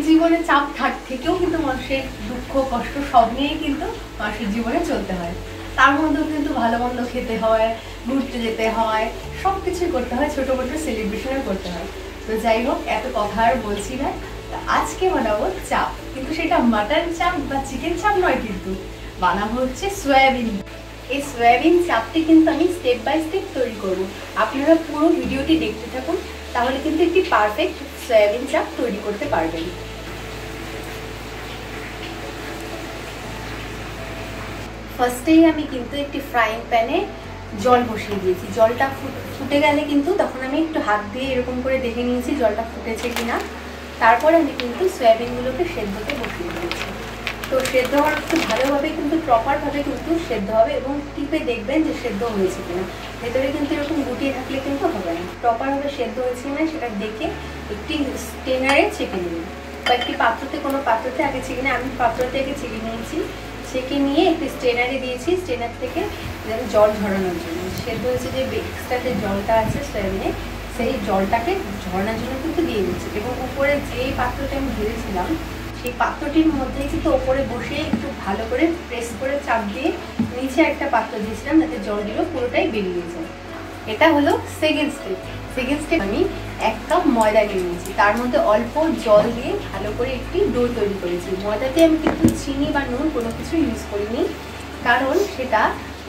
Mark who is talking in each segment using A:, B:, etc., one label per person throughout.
A: জীবনে চাপ থেকেও কিন্তু মানুষের দুঃখ কষ্ট সব নিয়েই কিন্তু মানুষের জীবনে চলতে হয়। তার মধ্যেও কিন্তু ভালো মন্দ খেতে হয়, ঘুরতে যেতে হয়, সব কিছুই করতে হয়, ছোটো মোটো সেলিব্রেশনও করতে হয়। তো যাই হোক, এত কথা আর বলছি না। আজকে বানাবো চাপ, কিন্তু সেটা মাটন চাপ বা চিকেন চাপ নয়, কিন্তু বানাবো হচ্ছে সয়াবিন। এই সয়াবিন চাপটি কিন্তু আমি স্টেপ বাই স্টেপ তৈরি করব। আপনারা পুরো ভিডিওটি দেখতে থাকুন, তাহলে কিন্তু একটি পারফেক্ট সয়াবিন চাপ তৈরি করতে পারবেন। ফার্স্টেই আমি কিন্তু একটি ফ্রাইং প্যানে জল বসিয়ে দিয়েছি। জলটা ফুটে গেলে কিন্তু তখন আমি একটু হাত দিয়ে এরকম করে দেখে নিয়েছি জলটা ফুটেছে কিনা। তারপরে আমি কিন্তু সয়াবিনগুলোকে সেদ্ধতে বসিয়ে দিয়েছি। তো সেদ্ধ হওয়ার একটু ভালোভাবে কিন্তু প্রপারভাবে কিন্তু সেদ্ধ হবে, এবং টিপে দেখবেন যে সেদ্ধ হয়েছে কিনা। ভেতরে কিন্তু এরকম গুটিয়ে থাকলে কিন্তু হবে না। প্রপারভাবে সেদ্ধ হয়েছে কিনা সেটা দেখে একটি স্টেনারে ছেঁকে নেবেন, বা একটি পাত্রতে, কোনো পাত্রতে আগে ছেঁকে নিয়ে, আমি পাত্রতে আগে ছেঁকে নিয়েছি। ছেঁকে নিয়ে একটি স্টেনারে দিয়েছি, স্টেনার থেকে জল ঝরানোর জন্য। সেদ্ধ হয়েছে যে এক্সট্রা জলটা আছে সয়াবিনে, সেই জলটাকে ঝরানোর জন্য কিন্তু দিয়ে দিচ্ছি। এবং উপরে যে পাত্রটা আমি ধরেছিলাম সেই পাত্রটির মধ্যে কিন্তু ওপরে বসে একটু ভালো করে প্রেস করে চাপ দিয়ে নিচে একটা পাত্র দিয়েছিলাম, যাতে জলগুলো পুরোটাই বেরিয়ে যায়। এটা হলো সেকেন্ড স্টেপ। সেকেন্ড স্টেপ আমি 1 কাপ ময়দা নিয়ে নিয়েছি, তার মধ্যে অল্প জল দিয়ে ভালো করে একটি ডো তৈরি করেছি। ময়দাতে আমি কিন্তু চিনি বা নুন কোনো কিছু ইউজ করিনি, কারণ সেটা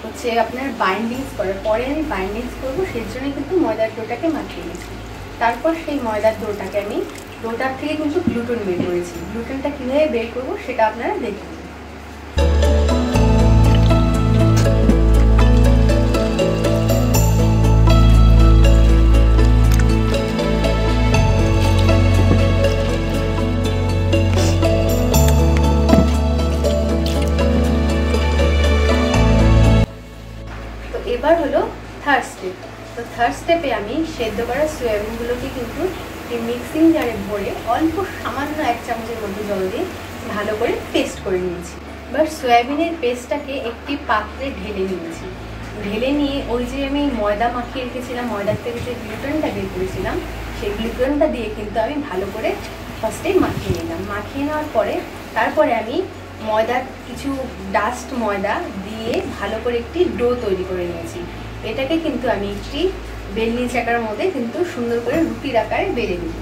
A: হচ্ছে আপনার বাইন্ডিংস করার পরে আমি বাইন্ডিংস করবো, সেই জন্য কিন্তু ময়দার ডোটাকে মাখিয়ে নিয়েছি। তারপর সেই ময়দার ডোটাকে আমি ডোটার থেকে কিন্তু গ্লুটেন বের করেছি। গ্লুটেনটা কীভাবে বের করবো সেটা আপনারা দেখুন। এবার হলো থার্ড স্টেপ। তো থার্ড স্টেপে আমি সেদ্ধ করা সয়াবিনগুলোকে কিন্তু এই মিক্সিং জারে ভরে অল্প সামান্য 1 চামচের মধ্যে জল দিয়ে ভালো করে পেস্ট করে নিয়েছি। এবার সয়াবিনের পেস্টটাকে একটি পাত্রে ঢেলে নিয়েছি। ঢেলে নিয়ে ওই যে আমি ময়দা মাখিয়ে রেখেছিলাম, ময়দার থেকে যে গ্লুটেনটা বের করেছিলাম, সেই গ্লুটেনটা দিয়ে কিন্তু আমি ভালো করে ফার্স্টেই মাখিয়ে নিলাম। মাখিয়ে নেওয়ার পরে তারপরে আমি ময়দার কিছু ডাস্ট ময়দা দিয়ে ভালো করে একটি ডো তৈরি করে নিয়েছি। এটাকে কিন্তু আমি একটি বেলনি চাকার মধ্যে কিন্তু সুন্দর করে রুটির আকারে বেলে নিই।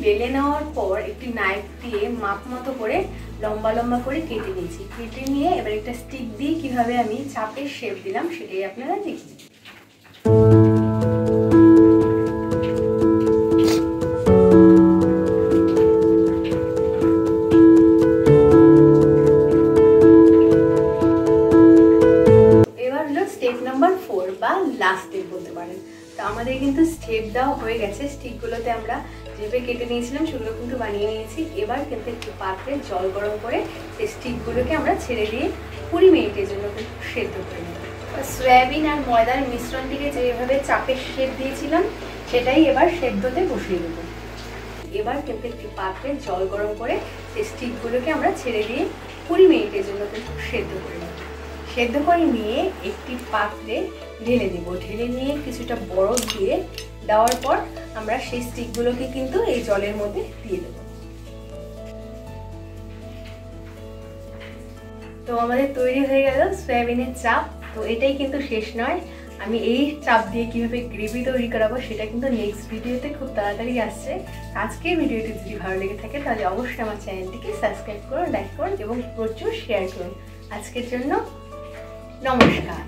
A: বেলে নেওয়ার পর একটি নাইফ দিয়ে মাপ মতো করে লম্বা লম্বা করে কেটে নিয়েছি। কেটে নিয়ে এবার একটা স্টিক দিয়ে কিভাবে আমি চাপের শেপ দিলাম সেটাই আপনারা দেখুন। এবার হলো স্টেপ নাম্বার 4 বা লাস্ট স্টেপ বলতে পারেন। তো আমাদের কিন্তু স্টেপ দেওয়া হয়ে গেছে। স্টিকগুলোতে আমরা যেভাবে কেটে নিয়েছিলাম সেগুলো কিন্তু বানিয়ে নিয়েছি। এবার কিন্তু একটু পাত্রে জল গরম করে এই স্টিকগুলোকে আমরা ছেড়ে দিয়ে 20 মিনিটের জন্য কিন্তু সেদ্ধ করে নেব। সয়াবিন আর ময়দার মিশ্রণটিকে যেভাবে চাপের শেপ দিয়েছিলাম সেটাই এবার সেদ্ধতে বসিয়ে দেবো। এবার কিন্তু একটি পাত্রে জল গরম করে এই স্টিকগুলোকে আমরা ছেড়ে দিয়ে 20 মিনিটের জন্য কিন্তু সেদ্ধ করে নেব। সেদ্ধ করে নিয়ে একটি পাত্রে ঢেলে দেবো। ঢেলে নিয়ে কিছুটা বরফ দিয়ে দেওয়ার পর আমরা সেই স্টিকগুলোকে কিন্তু এই জলের মধ্যে দিয়ে দেবো। তো আমাদের তৈরি হয়ে গেল সয়াবিনের চাপ। তো এটাই কিন্তু শেষ নয়, আমি এই চাপ দিয়ে কিভাবে গ্রেভি তৈরি করাবো সেটা কিন্তু নেক্সট ভিডিওতে খুব তাড়াতাড়ি আসছে। আজকের ভিডিওটি যদি ভালো লেগে থাকে তাহলে অবশ্যই আমার চ্যানেলটিকে সাবস্ক্রাইব করুন, লাইক করুন এবং প্রচুর শেয়ার করুন। আজকের জন্য নমস্কার।